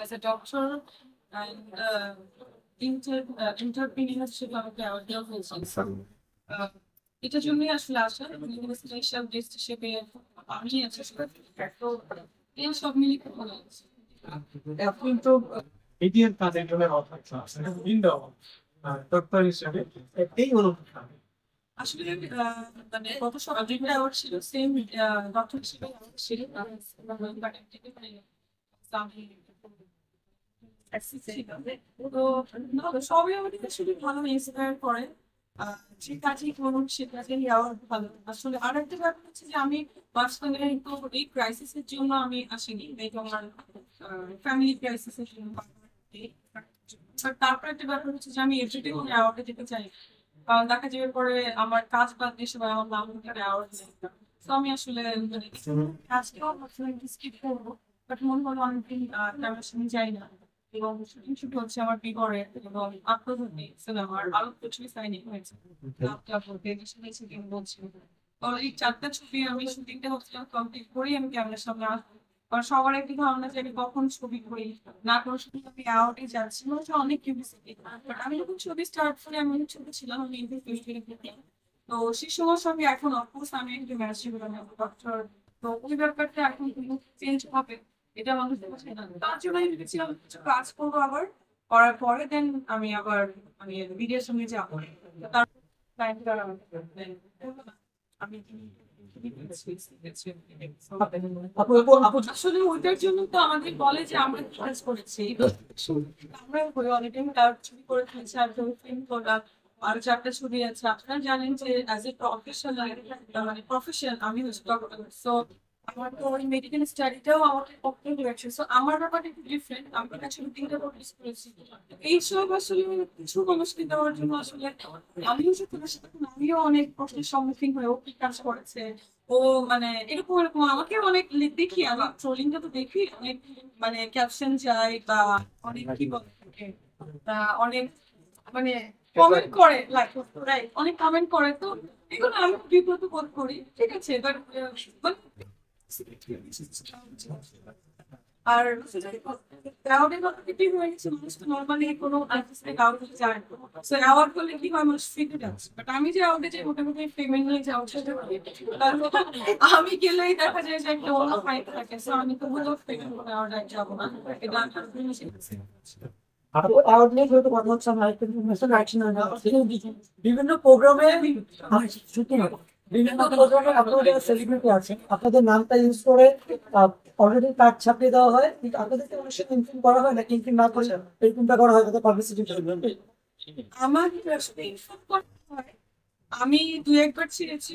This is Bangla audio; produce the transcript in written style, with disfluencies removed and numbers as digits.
as a doctor and entrepreneurship আমাকে অ্যাওয়ার্ড দেওয়া হয়েছে। আহ, এটার জন্যই আসলে আসা স্পেশাল গেস্ট হিসেবে আমি আছি। তো এই সব মিলিয়ে খুব ভালো লাগছে। এখন তো মিডিয়ার কাজে জন্য অপেক্ষা আছে ইন্ডো ডক্টর হিসেবে এই অনুভূতি আসলে মানে গত সপ্তাহে অ্যাওয়ার্ড ছিল সেম ডক্টর হিসেবে award ছিল। তো না, সবই আমাকে আসলে ভালো ইন্সপায়ার করে। যে কাজই করুন সে কাজেই অ্যাওয়ার্ড ভালো। আসলে আর একটা ব্যাপার হচ্ছে যে আমি মাঝখানে তো এই ক্রাইসিসের জন্য আমি আসিনি, এই আমার ফ্যামিলি ক্রাইসিসের জন্য। But তারপর একটা ব্যাপার হচ্ছে যে আমি এভরিডে কোনো অ্যাওয়ার্ডে যেতে চাই, কারণ দেখা যাবে পরে আমার কাজ বাদ দিয়ে সবাই আমার নাম ধরে অ্যাওয়ার্ড নেই। তো আমি আসলে মানে কাজটাও ভাবছিলাম স্কিপ করবো, বাট মনে হলো অনেকদিন ক্যামেরার সামনে যাই না। এবং শুটিং শুট হচ্ছে আমার বিগড়ে এবং আত্মঘাতী সিনেমার আরো কিছুই সাইনিং হয়েছে। শুটিং বলছি, এই 4টা ছবি আমি শুটিংটা হচ্ছিল কমপ্লিট করেই আমি ক্যামেরার সামনে আসবো। কারণ সবার একটি ধারণা যে আমি কখন ছবি করি না কোনো ছবি আমি আউটে যাচ্ছি, মনে হচ্ছে অনেক কিউরিসিটি। বাট আমি যখন ছবি স্টার্ট করি আমি অনেক ছোট ছিলাম, আমি তো সেই সময় সঙ্গে এখন অফকোর্স আমি একটু ম্যাচিউর ডক্টর। তো ওই ব্যাপারটা এখন চেঞ্জ হবে, এটা মানুষ দেখছে না। তার জন্য আমি ভেবেছিলাম কিছু কাজ করবো আবার, করার পরে দেন আমি আবার আমি ভিডিওর সঙ্গে যাবো। তো তার টাইমটা আমি আসলে ওইটার জন্য তো আমাদের বলে যে আমরা কাজ করেছি, আমরা অনেক ছবি করে ফেলেছি আর ফিল্ম করলাম। আর 4টা ছবি আছে। আপনারা জানেন যে অ্যাজ এ প্রফেশনাল মানে প্রফেশন আমি হচ্ছে ডক্টর। সো আমার তো ওই মেডিকেল স্টাডিটাও আমাকে পক্ষে রয়েছে। সো আমার ব্যাপারটা একটু ডিফারেন্ট, আমি আসলে 3টা কোর্স করেছি। এইসব আসলে কিছু মানুষকে দেওয়ার জন্য আসলে আমিও যে তোমার সাথে আমিও অনেক প্রশ্নের সম্মুখীন হয়ে ও কি কাজ করেছে, ও মানে এরকম এরকম আমাকে অনেক দেখি, আমি ট্রোলিংটা তো দেখি অনেক, মানে ক্যাপশন যায় বা অনেক কি বলে তা অনেক মানে কমেন্ট করে লাইক রাইট অনেক কমেন্ট করে। তো এগুলো আমি বিব্রত বোধ করি, ঠিক আছে। বাট আর ক্রাউডের কথা কি হয়ে গেছে, মানুষ তো নর্মালি কোনো আর্টিস্টে ক্রাউড হতে যায় না। সো অ্যাওয়ার্ড করলে কি হয়, মানুষ ফিটে যাচ্ছে। বাট আমি যে অ্যাওয়ার্ডে যাই মোটামুটি ফেমিনিন যাওয়ার সাথে আমি গেলেই দেখা যায় যে একটা অন্য ফাইট থাকে। সো আমি তো বলবো ফেমিনিন অ্যাওয়ার্ডে যাবো না, এটা আউটলেট হয়তো কথা হচ্ছে আমার একটা ইনফরমেশন রাখছি না বিভিন্ন প্রোগ্রামে বিভিন্ন প্রোগ্রামে আপনাদের যারা সেলিব্রিটি আছেন আপনাদের নামটা ইউজ করে অলরেডি কার্ড ছাপিয়ে দেওয়া হয়, কিন্তু আপনাদেরকে অনেক সময় ইনফর্ম করা হয় না, ইনফর্ম না করে এরকমটা করা হয় যাতে পাবলিসিটি আমার আসলে ইনফর্ম করা হয়। আমি 2-1 বার ছিঁড়েছি।